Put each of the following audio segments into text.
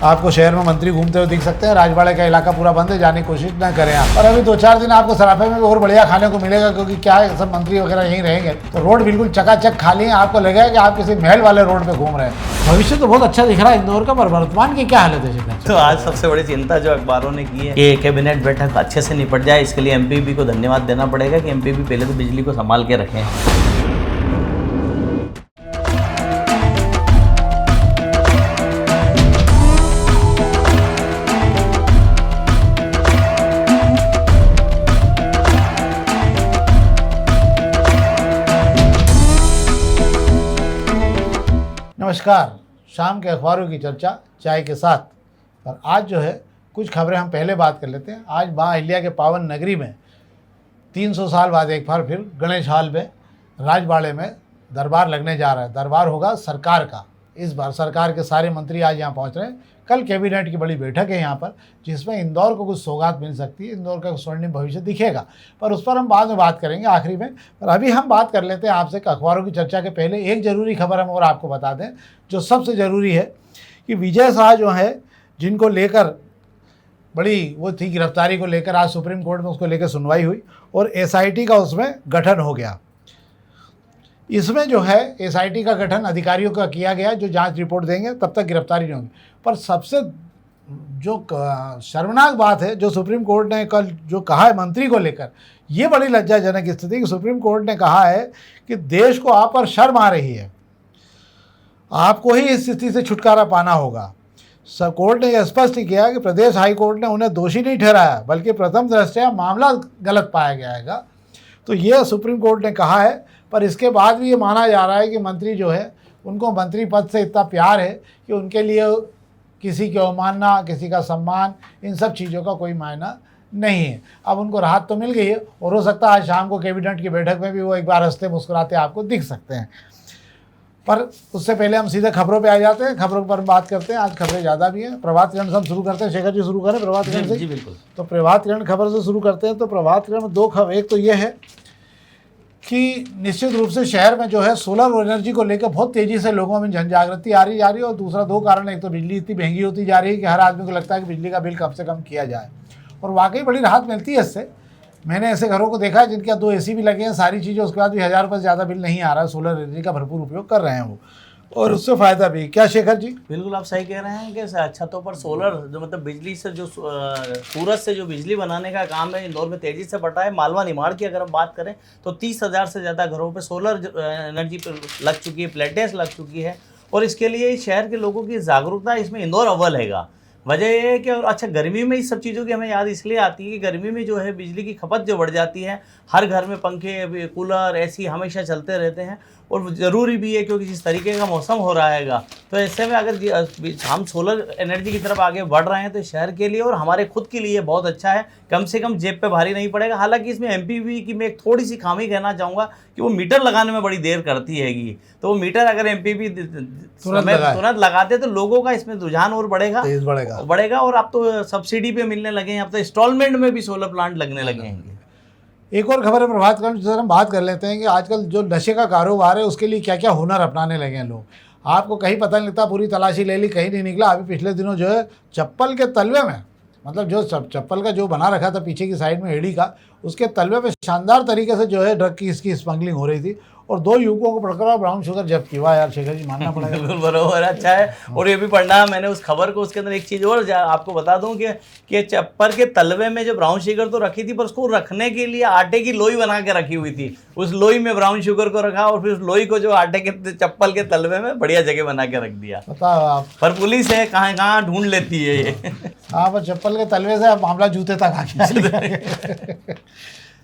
आपको शहर में मंत्री घूमते हुए दिख सकते हैं। राजवाड़े का इलाका पूरा बंद है, जाने की कोशिश न करें आप। और अभी 2-4 दिन आपको सराफे में और बढ़िया खाने को मिलेगा, क्योंकि क्या है, सब मंत्री वगैरह यहीं रहेंगे, तो रोड बिल्कुल चकाचक खाली है। आपको लगेगा कि आप किसी महल वाले रोड पे घूम रहे हैं। भविष्य तो बहुत अच्छा दिख रहा है इंदौर का, पर वर्तमान की क्या हालत है? तो आज सबसे बड़ी चिंता जो अखबारों ने की है कि कैबिनेट बैठक अच्छे से निपट जाए, इसके लिए एमपीपी को धन्यवाद देना पड़ेगा कि एमपीपी पहले तो बिजली को संभाल के रखें। नमस्कार, शाम के अखबारों की चर्चा चाय के साथ। और आज जो है कुछ खबरें हम पहले बात कर लेते हैं। आज माँ अहिल्या के पावन नगरी में 300 साल बाद एक बार फिर गणेश हॉल में राजवाड़े में दरबार लगने जा रहा है। दरबार होगा सरकार का। इस बार सरकार के सारे मंत्री आज यहाँ पहुँच रहे हैं। कल कैबिनेट की बड़ी बैठक है यहाँ पर, जिसमें इंदौर को कुछ सौगात मिल सकती है। इंदौर का स्वर्णिम भविष्य दिखेगा, पर उस पर हम बाद में बात करेंगे आखिरी में। पर अभी हम बात कर लेते हैं आपसे अखबारों की चर्चा के पहले एक ज़रूरी खबर हम और आपको बता दें, जो सबसे ज़रूरी है कि विजय शाह जो है, जिनको लेकर बड़ी वो थी गिरफ्तारी को लेकर, आज सुप्रीम कोर्ट में उसको लेकर सुनवाई हुई और एसआईटी का उसमें गठन हो गया। इसमें जो है एसआईटी का गठन अधिकारियों का किया गया, जो जांच रिपोर्ट देंगे तब तक गिरफ्तारी नहीं होगी। पर सबसे जो शर्मनाक बात है, जो सुप्रीम कोर्ट ने कल जो कहा है मंत्री को लेकर, ये बड़ी लज्जाजनक स्थिति कि सुप्रीम कोर्ट ने कहा है कि देश को आप पर शर्म आ रही है, आपको ही इस स्थिति से छुटकारा पाना होगा। कोर्ट ने यह स्पष्ट किया कि प्रदेश हाई कोर्ट ने उन्हें दोषी नहीं ठहराया, बल्कि प्रथम दृष्टया मामला गलत पाया गया है। तो यह सुप्रीम कोर्ट ने कहा है। पर इसके बाद भी ये माना जा रहा है कि मंत्री जो है, उनको मंत्री पद से इतना प्यार है कि उनके लिए किसी की अवमानना, किसी का सम्मान, इन सब चीज़ों का कोई मायना नहीं है। अब उनको राहत तो मिल गई है और हो सकता है आज शाम को कैबिनेट की बैठक में भी वो एक बार हंसते मुस्कुराते आपको दिख सकते हैं। पर उससे पहले हम सीधे खबरों पे आ जाते हैं। खबरों पर बात करते हैं। आज खबरें ज़्यादा भी हैं। प्रभात किरण से हम शुरू करते हैं। शेखर जी शुरू करें प्रभात किरण से? जी बिल्कुल। तो प्रभात किरण खबर से शुरू करते हैं। तो प्रभात किरण में दो खबर, एक तो ये है कि निश्चित रूप से शहर में जो है सोलर एनर्जी को लेकर बहुत तेज़ी से लोगों में जन जागृति आ रही है। और दूसरा दो कारण, एक तो बिजली इतनी महंगी होती जा रही है कि हर आदमी को लगता है कि बिजली का बिल कम से कम किया जाए, और वाकई बड़ी राहत मिलती है इससे। मैंने ऐसे घरों को देखा है जिनके 2 एसी भी लगे हैं, सारी चीज़ें, उसके बाद भी 1000 रुपये से ज़्यादा बिल नहीं आ रहा है। सोलर एनर्जी का भरपूर उपयोग कर रहे हैं वो, और उससे फ़ायदा भी। क्या शेखर जी? बिल्कुल आप सही कह रहे हैं कि छतों पर सोलर जो मतलब बिजली से जो सूरज से जो बिजली बनाने का काम है इंदौर में तेज़ी से बढ़ा है। मालवा निमाड़ की अगर हम बात करें तो 30,000 से ज़्यादा घरों पे सोलर एनर्जी पर लग चुकी है, प्लेटें लग चुकी है। और इसके लिए शहर के लोगों की जागरूकता, इसमें इंदौर अव्वल हैगा। वजह ये है कि अच्छा गर्मी में इस सब चीज़ों की हमें याद इसलिए आती है कि गर्मी में जो है बिजली की खपत जो बढ़ जाती है, हर घर में पंखे, कूलर, एसी हमेशा चलते रहते हैं, और ज़रूरी भी है क्योंकि जिस तरीके का मौसम हो रहा हैगा, तो ऐसे में अगर हम सोलर एनर्जी की तरफ आगे बढ़ रहे हैं तो शहर के लिए और हमारे खुद के लिए बहुत अच्छा है। कम से कम जेब पे भारी नहीं पड़ेगा। हालांकि इसमें एमपीवी की मैं एक थोड़ी सी खामी कहना चाहूँगा कि वो मीटर लगाने में बड़ी देर करती हैगी। तो वो मीटर अगर एमपीवी तुरंत लगाते तो लोगों का इसमें रुझान और बढ़ेगा। और अब तो सब्सिडी पे मिलने लगे हैं, अब तो इंस्टॉलमेंट में भी सोलर प्लांट लगने लगे हैं। एक और खबर है प्रभात किरण से हम बात कर लेते हैं कि आजकल जो नशे का कारोबार है उसके लिए क्या क्या हुनर अपनाने लगे हैं लोग। आपको कहीं पता नहीं लगता, पूरी तलाशी ले ली, कहीं नहीं निकला। अभी पिछले दिनों जो है चप्पल के तलवे में, मतलब जो चप्पल का जो बना रखा था पीछे की साइड में एड़ी का, उसके तलवे पे शानदार तरीके से जो है ड्रग की इसकी स्मगलिंग हो रही थी, और 2 युवकों को पकड़ा, ब्राउन शुगर जब्त किया। यार शेखर जी, मानना पड़ेगा। बिल्कुल बरोबर, अच्छा है। और ये भी पढ़ना है मैंने उस खबर को। उसके अंदर एक चीज़ और आपको बता दूं कि चप्पल के तलवे में जो ब्राउन शुगर तो रखी थी, पर उसको रखने के लिए आटे की लोई बना के रखी हुई थी। उस लोई में ब्राउन शुगर को रखा और फिर उस लोई को जो आटे के चप्पल के तलवे में बढ़िया जगह बना के रख दिया। बताओ आप, पर पुलिस है कहाँ ढूंढ लेती है ये। हाँ, पर चप्पल के तलवे से मामला जूते तक आ गया।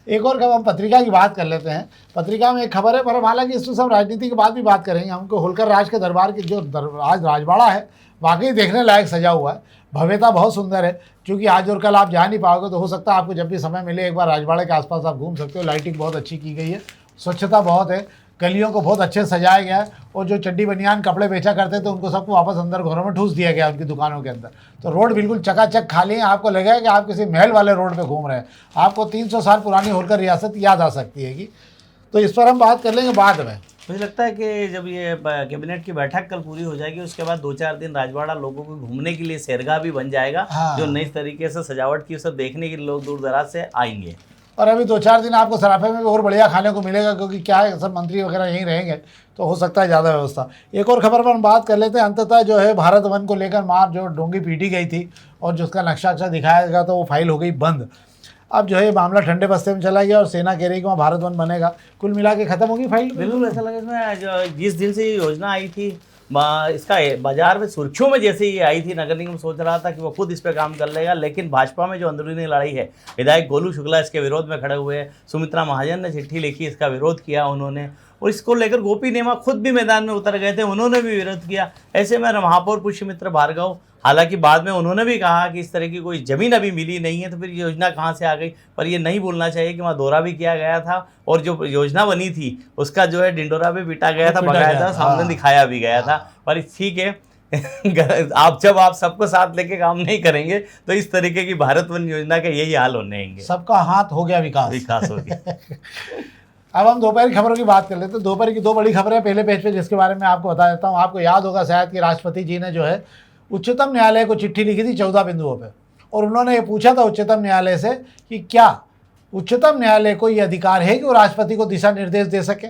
एक और खबर, हम पत्रिका की बात कर लेते हैं। पत्रिका में एक खबर है, पर हालांकि इसमें सब राजनीति की बात भी बात करेंगे। हमको होलकर राज के दरबार की जो आज राजवाड़ा है, वाकई देखने लायक सजा हुआ है। भव्यता बहुत सुंदर है। क्योंकि आज और कल आप जा नहीं पाओगे, तो हो सकता है आपको जब भी समय मिले एक बार राजवाड़े के आसपास आप घूम सकते हो। लाइटिंग बहुत अच्छी की गई है, स्वच्छता बहुत है, गलियों को बहुत अच्छे से सजाया गया है। और जो चड्डी बनियान कपड़े बेचा करते थे उनको सबको वापस अंदर घरों में ठूस दिया गया, उनकी दुकानों के अंदर। तो रोड बिल्कुल चकाचक खाली है। आपको लगेगा कि आप किसी महल वाले रोड पे घूम रहे हैं। आपको 300 साल पुरानी होलकर रियासत याद आ सकती है कि। तो इस पर हम बात कर लेंगे बाद में। मुझे लगता है कि जब ये कैबिनेट की बैठक कल पूरी हो जाएगी उसके बाद 2-4 दिन राजवाड़ा लोगों को घूमने के लिए सैरगाह भी बन जाएगा। हाँ। जो नई तरीके से सजावट की सब देखने के लिए लोग दूर दराज से आएंगे। और अभी 2-4 दिन आपको सराफे में भी और बढ़िया खाने को मिलेगा, क्योंकि क्या है सब मंत्री वगैरह यहीं रहेंगे तो हो सकता है ज़्यादा व्यवस्था। एक और खबर पर हम बात कर लेते हैं। अंततः जो है भारत वन को लेकर मार जो डोंगी पीटी गई थी और जिसका नक्शा दिखाया गया तो वो फाइल हो गई बंद। अब जो है ये मामला ठंडे बस्ते में चला गया और सेना कह रही है कि वहाँ भारत वन बनेगा। कुल मिला के खत्म होगी फाइल। बिल्कुल ऐसा लगा इसमें जो 20 दिन से ये योजना आई थी, इसका बाजार में सुर्खियों में जैसे ये आई थी, नगर निगम सोच रहा था कि वो खुद इस पे काम कर लेगा, लेकिन भाजपा में जो अंदरूनी लड़ाई है, विधायक गोलू शुक्ला इसके विरोध में खड़े हुए हैं, सुमित्रा महाजन ने चिट्ठी लिखी, इसका विरोध किया उन्होंने, और इसको लेकर गोपी नेमा खुद भी मैदान में उतर गए थे, उन्होंने भी विरोध किया। ऐसे में महापौर पुष्यमित्र भार्गव, हालांकि बाद में उन्होंने भी कहा कि इस तरह की कोई ज़मीन अभी मिली नहीं है, तो फिर योजना कहाँ से आ गई। पर ये नहीं भूलना चाहिए कि वहाँ दौरा भी किया गया था और जो योजना बनी थी उसका जो है डिंडोरा भी पीटा गया था, बकाया था, सामने दिखाया भी गया था। पर ठीक है जब आप सबको साथ लेके काम नहीं करेंगे तो इस तरीके की भारत वन योजना के यही हाल होने। सबका हाथ हो गया विकास हो गया। अब हम दोपहर की खबरों की बात कर लेते हैं। दोपहर की 2 बड़ी खबरें पहले पेज पे, जिसके बारे में आपको बता देता हूँ। आपको याद होगा शायद कि राष्ट्रपति जी ने जो है उच्चतम न्यायालय को चिट्ठी लिखी थी 14 बिंदुओं पे, और उन्होंने ये पूछा था उच्चतम न्यायालय से कि क्या उच्चतम न्यायालय को ये अधिकार है कि वो राष्ट्रपति को दिशा निर्देश दे सके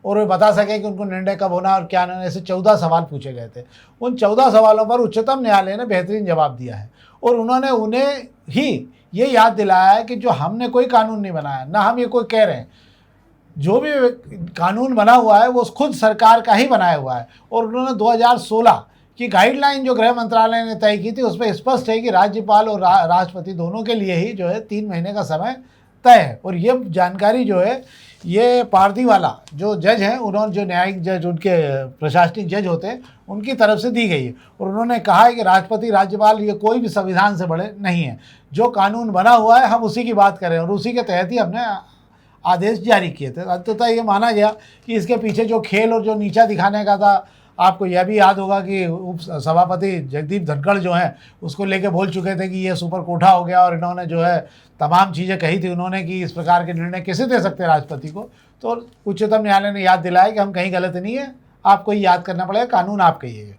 और वे बता सकें कि उनको निर्णय कब होना और क्या नहीं। ऐसे 14 सवाल पूछे गए थे। उन 14 सवालों पर उच्चतम न्यायालय ने बेहतरीन जवाब दिया है और उन्होंने उन्हें ही ये याद दिलाया है कि जो हमने कोई कानून नहीं बनाया, ना हम ये कोई कह रहे हैं, जो भी कानून बना हुआ है वो खुद सरकार का ही बनाया हुआ है। और उन्होंने 2016 की गाइडलाइन जो गृह मंत्रालय ने तय की थी उसमें स्पष्ट है कि राज्यपाल और राष्ट्रपति दोनों के लिए ही जो है 3 महीने का समय तय है। और ये जानकारी जो है ये पारदीवाला जो जज हैं, उन्होंने जो न्यायिक जज, उनके प्रशासनिक जज होते हैं, उनकी तरफ से दी गई है। और उन्होंने कहा है कि राष्ट्रपति राज्यपाल ये कोई भी संविधान से बड़े नहीं है। जो कानून बना हुआ है हम उसी की बात करें और उसी के तहत ही हमने आदेश जारी किए थे। अंततः ये माना गया कि इसके पीछे जो खेल और जो नीचा दिखाने का था, आपको यह भी याद होगा कि उप सभापति जगदीप धनखड़ जो हैं उसको लेके बोल चुके थे कि ये सुपर कोठा हो गया और इन्होंने जो है तमाम चीज़ें कही थी उन्होंने कि इस प्रकार के निर्णय कैसे दे सकते हैं राष्ट्रपति को। तो उच्चतम न्यायालय ने याद दिलाया कि हम कहीं गलत नहीं है, आपको ही याद करना पड़ेगा, कानून आप कहिएगा।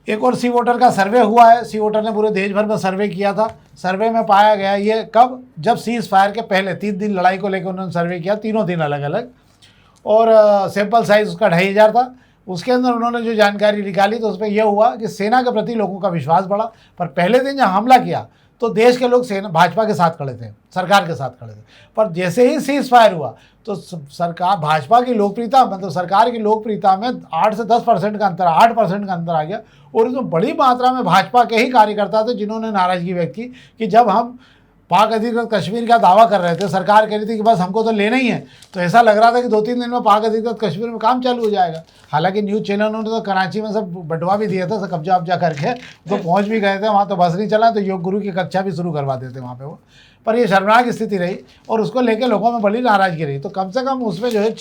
एक और सी वोटर का सर्वे हुआ है। सी वोटर ने पूरे देश भर में सर्वे किया था। सर्वे में पाया गया, ये कब, जब सीज फायर के पहले 3 दिन लड़ाई को लेकर उन्होंने सर्वे किया, तीनों दिन अलग अलग, और सैंपल साइज उसका 2500 था। उसके अंदर उन्होंने जो जानकारी निकाली तो उसमें यह हुआ कि सेना के प्रति लोगों का विश्वास बढ़ा। पर पहले दिन जब हमला किया तो देश के लोग सेना भाजपा के साथ खड़े थे, सरकार के साथ खड़े थे। पर जैसे ही सीज फायर हुआ तो सरकार, भाजपा की लोकप्रियता, मतलब सरकार की लोकप्रियता में 8 से 10% का अंतर, 8% का अंतर आ गया। और इसमें बड़ी मात्रा में भाजपा के ही कार्यकर्ता थे जिन्होंने नाराज़गी व्यक्त की कि जब हम पाक अधिकृत कश्मीर का दावा कर रहे थे, सरकार कह रही थी कि बस हमको तो लेना ही है, तो ऐसा लग रहा था कि 2-3 दिन में पाक अधिकृत कश्मीर में काम चालू हो जाएगा। हालांकि न्यूज़ चैनलों ने तो कराची में सब बंटवा भी दिया था, सब कब्जा वब्जा करके तो पहुंच भी गए थे वहाँ, तो बस नहीं चला तो योग गुरु की कक्षा भी शुरू करवा देते वहाँ पे वो। पर ये शर्मनाक स्थिति रही और उसको लेकर लोगों में बड़ी नाराज़गी रही। तो कम से कम उसमें जो है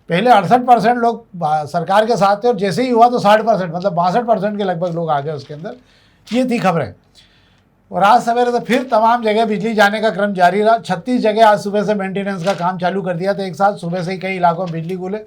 पहले 68% लोग सरकार के साथ थे और जैसे ही हुआ तो 60%, मतलब 62% के लगभग लोग आ गए उसके अंदर। ये थी खबरें। और आज सवेरे तो फिर तमाम जगह बिजली जाने का क्रम जारी रहा। 36 जगह आज सुबह से मेंटेनेंस का काम चालू कर दिया था एक साथ, सुबह से ही कई इलाकों में बिजली गुले।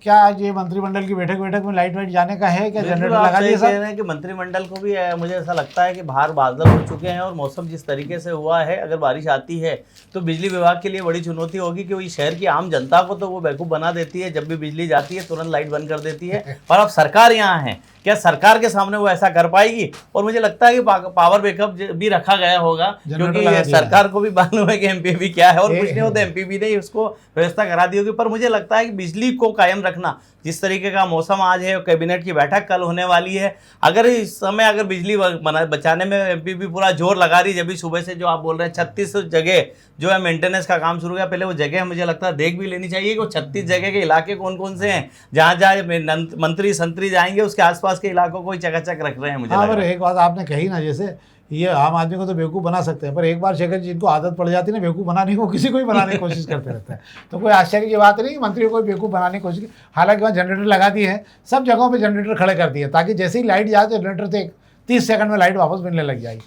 क्या आज ये मंत्रिमंडल की बैठक में लाइट वाइट जाने का है क्या? जनरेटर लगा दिए सब? कह रहे हैं कि मंत्रिमंडल को भी मुझे ऐसा लगता है कि बाहर बादल हो चुके हैं और मौसम जिस तरीके से हुआ है, अगर बारिश आती है तो बिजली विभाग के लिए बड़ी चुनौती होगी कि शहर की आम जनता को तो वो बेवकूफ़ बना देती है, जब भी बिजली जाती है तुरंत लाइट बंद कर देती है। और अब सरकार यहाँ है, क्या सरकार के सामने वो ऐसा कर पाएगी? और मुझे लगता है कि पावर बैकअप भी रखा गया होगा, क्योंकि सरकार को भी मालूम है कि एमपीबी क्या है और कुछ नहीं होता, एमपीबी ने उसको व्यवस्था करा दी होगी। पर मुझे लगता है कि बिजली को कायम रखना, जिस तरीके का मौसम आज है, कैबिनेट की बैठक कल होने वाली है, अगर इस समय अगर बिजली बचाने में एमपीबी पूरा जोर लगा रही, जब भी सुबह से जो आप बोल रहे हैं 36 जगह जो है मेंटेनेंस का काम शुरू किया, पहले वो जगह मुझे लगता है देख भी लेनी चाहिए कि वो 36 जगह के इलाके कौन कौन से हैं, जहाँ जहाँ मंत्री संतरी जाएंगे उसके आसपास के इलाकों को ही चकाचक रख रहे हैं मुझे। हाँ, पर एक बात आपने कही ना, जैसे ये आम आदमी को तो बेवकूफ़ बना सकते हैं, पर एक बार शेखर जी जिनको आदत पड़ जाती है ना बेवकूफ़ बनाने को, किसी को ही बनाने की कोशिश करते रहते हैं। तो कोई आश्चर्य की बात नहीं, मंत्रियों को बेवकूफ़ बनाने की कोशिश की। हालांकि वहाँ जनरेटर लगा दिए हैं, सब जगहों पे जनरेटर खड़े कर दिए ताकि जैसे ही लाइट जाए तो जनरेटर से 30 सेकंड में लाइट वापस मिलने लग जाएगी।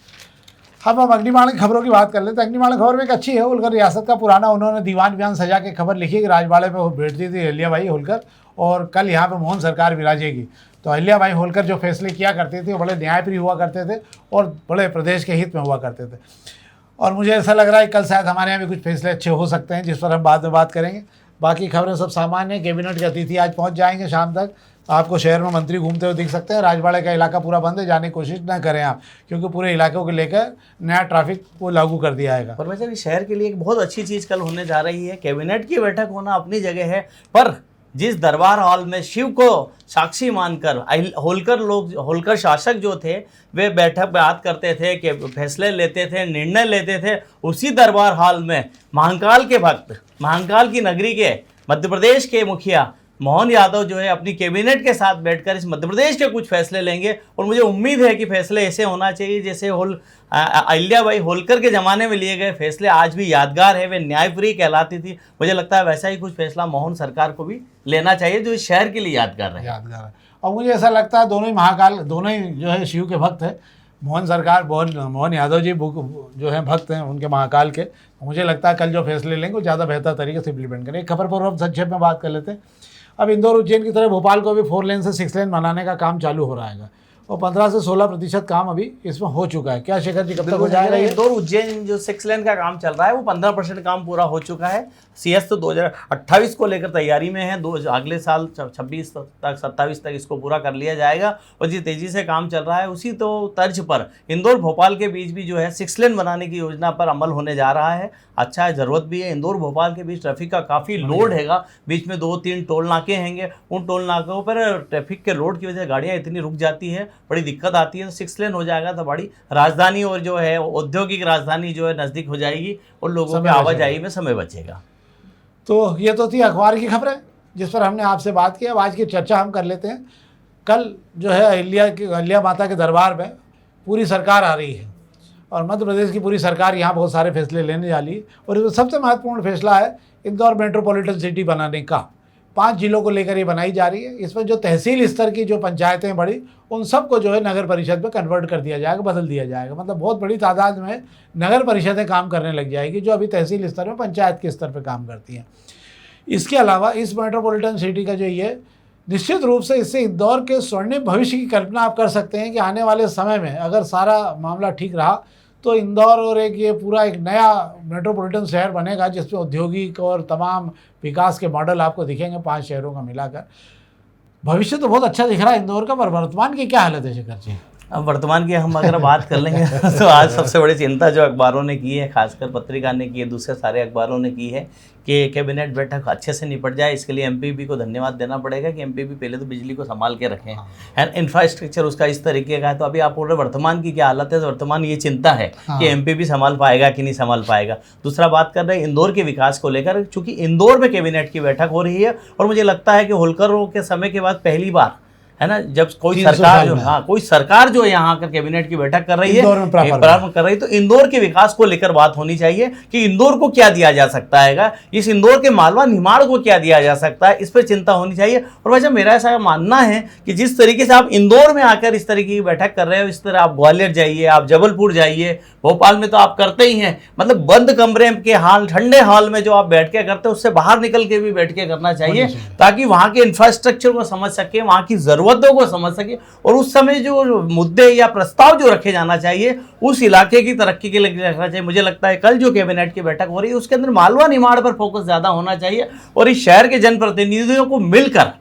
अब हम अग्निबाण की खबरों की बात कर लेते हैं। अग्निबाण खबर में एक अच्छी है, होलकर रियासत का पुराना उन्होंने दीवान बयान सजा के खबर लिखी कि राजवाड़े पर वो बैठती थी अलिया भाई होलकर, और कल यहाँ पे मोहन सरकार विराजेगी। तो अहिल्याबाई होलकर जो फैसले किया करती थी वो बड़े न्यायप्रिय हुआ करते थे और बड़े प्रदेश के हित में हुआ करते थे। और मुझे ऐसा लग रहा है कल शायद हमारे यहाँ भी कुछ फैसले अच्छे हो सकते हैं, जिस पर हम बाद में बात करेंगे। बाकी खबरें सब सामान्य हैं। कैबिनेट के अतिथि आज पहुँच जाएंगे शाम तक। आपको शहर में मंत्री घूमते हुए दिख सकते हैं। राजवाड़े का इलाका पूरा बंद है, जाने की कोशिश ना करें आप, क्योंकि पूरे इलाकों को लेकर नया ट्रैफिक को लागू कर दिया जाएगा। पर वैसे भी शहर के लिए एक बहुत अच्छी चीज़ कल होने जा रही है। कैबिनेट की बैठक होना अपनी जगह है, पर जिस दरबार हॉल में शिव को साक्षी मानकर होलकर शासक जो थे वे बैठक बात करते थे, कि फैसले लेते थे, निर्णय लेते थे, उसी दरबार हॉल में महाकाल के भक्त, महाकाल की नगरी के मध्य प्रदेश के मुखिया मोहन यादव जो है अपनी कैबिनेट के साथ बैठकर इस मध्य प्रदेश के कुछ फैसले लेंगे। और मुझे उम्मीद है कि फैसले ऐसे होना चाहिए जैसे अहिल्याबाई होलकर के ज़माने में लिए गए फैसले आज भी यादगार है, वे न्यायप्रिय कहलाती थी। मुझे लगता है वैसा ही कुछ फैसला मोहन सरकार को भी लेना चाहिए जो इस शहर के लिए यादगार रहे। यादगार है। और मुझे ऐसा लगता है दोनों ही महाकाल, दोनों ही जो है शिव के भक्त हैं। मोहन सरकार, मोहन यादव जी जो हैं भक्त हैं उनके महाकाल के। मुझे लगता है कल जो फैसले लेंगे वो ज़्यादा बेहतर तरीके से इम्प्लीमेंट करें। एक खबर पर अब संक्षेप में बात कर लेते हैं। अब इंदौर उज्जैन की तरह भोपाल को भी 4 लेन से 6 लेन बनाने का काम चालू हो रहा है और 15 से 16% काम अभी इसमें हो चुका है। क्या शेखर जी, कब तक हो जाएगा? इंदौर उज्जैन जो 6 लेन का काम चल रहा है वो 15% काम पूरा हो चुका है। CS तो 2028 को लेकर तैयारी में है। अगले साल 26 तक 27 तक इसको पूरा कर लिया जाएगा। और जिस तेज़ी से काम चल रहा है उसी तो तर्ज पर इंदौर भोपाल के बीच भी जो है 6 लेन बनाने की योजना पर अमल होने जा रहा है। अच्छा है, ज़रूरत भी है। इंदौर भोपाल के बीच ट्रैफिक का काफ़ी लोड हैगा। बीच में 2-3 टोल नाके हैंगे। उन टोल नाकों पर ट्रैफिक के लोड की वजह से गाड़ियाँ इतनी रुक जाती है, बड़ी दिक्कत आती है। तो 6 लेन हो जाएगा तो बड़ी राजधानी और जो है औद्योगिक राजधानी जो है नज़दीक हो जाएगी और लोगों की आवाजाही में समय बचेगा। तो ये तो थी अखबार की खबरें जिस पर हमने आपसे बात की। अब आज की चर्चा हम कर लेते हैं। कल जो है अहिल्या माता के दरबार में पूरी सरकार आ रही है और मध्य प्रदेश की पूरी सरकार यहाँ बहुत सारे फैसले लेने जा रही है। और इसमें सबसे महत्वपूर्ण फैसला है इंदौर मेट्रोपॉलिटन सिटी बनाने का। 5 जिलों को लेकर ये बनाई जा रही है। इसमें जो तहसील स्तर की जो पंचायतें बड़ी, उन सबको जो है नगर परिषद में कन्वर्ट कर दिया जाएगा, बदल दिया जाएगा। मतलब बहुत बड़ी तादाद में नगर परिषदें काम करने लग जाएगी जो अभी तहसील स्तर में पंचायत के स्तर पर काम करती हैं। इसके अलावा इस मेट्रोपॉलिटन सिटी का जो ये निश्चित रूप से इससे इंदौर के स्वर्णिम भविष्य की कल्पना आप कर सकते हैं कि आने वाले समय में अगर सारा मामला ठीक रहा तो इंदौर और ये पूरा एक नया मेट्रोपॉलिटन शहर बनेगा जिसमें औद्योगिक और तमाम विकास के मॉडल आपको दिखेंगे 5 शहरों का मिलाकर। भविष्य तो बहुत अच्छा दिख रहा है इंदौर का, पर वर्तमान की क्या हालत है शेखर जी? अब वर्तमान की हम अगर बात कर लेंगे तो आज सबसे बड़ी चिंता जो अखबारों ने की है, खासकर पत्रिका ने की है, दूसरे सारे अखबारों ने की है कि कैबिनेट बैठक अच्छे से निपट जाए। इसके लिए एमपीपी को धन्यवाद देना पड़ेगा कि एमपीपी पहले तो बिजली को संभाल के रखें एंड इंफ्रास्ट्रक्चर उसका इस तरीके का है। तो अभी आप बोल रहे वर्तमान की क्या हालत है, तो वर्तमान ये चिंता है कि एमपीपी संभाल पाएगा कि नहीं संभाल पाएगा। दूसरा बात कर रहे हैं इंदौर के विकास को लेकर, चूँकि इंदौर में कैबिनेट की बैठक हो रही है और मुझे लगता है कि होलकरों के समय के बाद पहली बार है ना, जब कोई सरकार जो यहाँ आकर कैबिनेट की बैठक कर रही है, प्रारंभ कर रही है, तो इंदौर के विकास को लेकर बात होनी चाहिए कि इंदौर को क्या दिया जा सकता है, इस इंदौर के मालवा निमाड़ को क्या दिया जा सकता है, इस पर चिंता होनी चाहिए। और वैसे मेरा ऐसा मानना है कि जिस तरीके से आप इंदौर में आकर इस तरीके की बैठक कर रहे हो, इस तरह आप ग्वालियर जाइए, आप जबलपुर जाइए, भोपाल में तो आप करते ही हैं। मतलब बंद कमरे के हाल, ठंडे हॉल में जो आप बैठ के करते हैं उससे बाहर निकल के भी बैठ के करना चाहिए ताकि वहाँ के इंफ्रास्ट्रक्चर को समझ सके, वहाँ की जरूरतों को समझ सके और उस समय जो मुद्दे या प्रस्ताव जो रखे जाना चाहिए उस इलाके की तरक्की के लिए रखना चाहिए। मुझे लगता है कल जो कैबिनेट की बैठक हो रही है उसके अंदर मालवा निमाड़ पर फोकस ज्यादा होना चाहिए और इस शहर के जनप्रतिनिधियों को मिलकर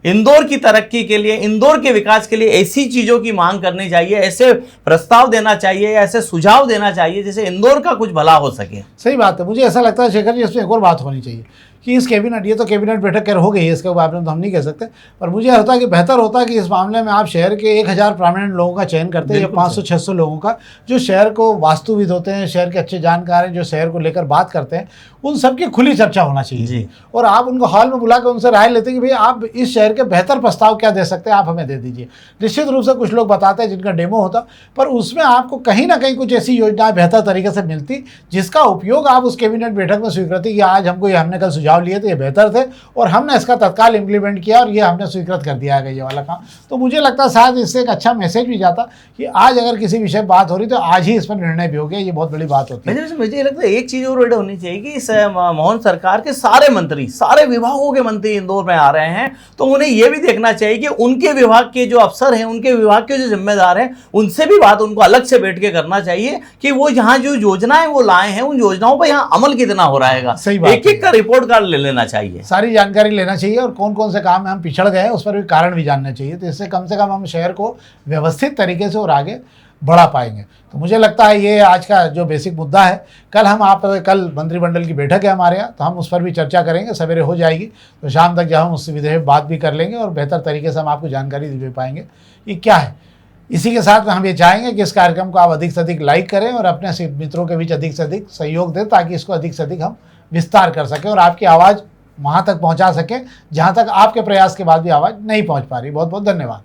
इंदौर की तरक्की के लिए, इंदौर के विकास के लिए ऐसी चीजों की मांग करनी चाहिए, ऐसे प्रस्ताव देना चाहिए, ऐसे सुझाव देना चाहिए जिससे इंदौर का कुछ भला हो सके। सही बात है। मुझे ऐसा लगता है शेखर जी इसमें एक और बात होनी चाहिए कि इस कैबिनेट, ये तो कैबिनेट बैठक कर हो गई है, इसके बारे में तो हम नहीं कह सकते, पर मुझे होता है कि बेहतर होता है कि इस मामले में आप शहर के 1000 प्रामिनेंट लोगों का चयन करते हैं या 500-600 लोगों का जो शहर को वास्तुविद होते हैं, शहर के अच्छे जानकार हैं, जो शहर को लेकर बात करते हैं, उन सबकी खुली चर्चा होना चाहिए और आप उनको हॉल में बुला कर उनसे राय लेते हैं कि भाई आप इस शहर के बेहतर प्रस्ताव क्या दे सकते हैं, आप हमें दे दीजिए। निश्चित रूप से कुछ लोग बताते हैं जिनका डेमो होता, पर उसमें आपको कहीं ना कहीं कुछ ऐसी योजनाएं बेहतर तरीके से मिलती जिसका उपयोग आप उस कैबिनेट बैठक में स्वीकृति कि आज हमको ये हमने कल सुझाव सुझाव लिए थे ये बेहतर थे और हमने इसका तत्काल इम्प्लीमेंट किया और ये हमने स्वीकृत कर दिया है ये वाला काम। तो मुझे लगता है शायद इससे एक अच्छा मैसेज भी जाता कि आज अगर किसी विषय पर बात हो रही तो आज ही इस पर निर्णय भी हो गया, ये बहुत बड़ी बात होती है। मुझे लगता है एक चीज और ऐड होनी चाहिए कि इस मोहन सरकार के सारे मंत्री, सारे विभागों के मंत्री इंदौर में आ रहे हैं, तो उन्हें यह भी देखना चाहिए कि उनके विभाग के जो अफसर हैं, उनके विभाग के जो जिम्मेदार हैं, उनसे भी बात उनको अलग से बैठ के करना चाहिए कि वो यहाँ जो योजनाएं वो लाए हैं उन योजनाओं पर यहाँ अमल कितना हो रहा है। सही बात, एक एक का रिपोर्ट कार्ड ले लेना चाहिए, सारी जानकारी लेना चाहिए और कौन कौन से काम में हम पिछड़ गए उस पर भी कारण भी जानना चाहिए। तो इससे कम से कम हम शहर को व्यवस्थित तरीके से और आगे बढ़ा पाएंगे। तो मुझे लगता है ये आज का जो बेसिक मुद्दा है। कल मंत्रिमंडल की बैठक है हमारे यहाँ, तो हम उस पर भी चर्चा करेंगे, सवेरे हो जाएगी, तो शाम तक जब हम उस विषय में बात भी कर लेंगे और बेहतर तरीके से हम आपको जानकारी दे पाएंगे ये क्या है। इसी के साथ हम ये चाहेंगे कि इस कार्यक्रम को आप अधिक से अधिक लाइक करें और अपने मित्रों के बीच अधिक से अधिक सहयोग दें, ताकि इसको अधिक से अधिक हम विस्तार कर सकें और आपकी आवाज़ वहाँ तक पहुँचा सकें जहाँ तक आपके प्रयास के बाद भी आवाज़ नहीं पहुँच पा रही। बहुत बहुत धन्यवाद।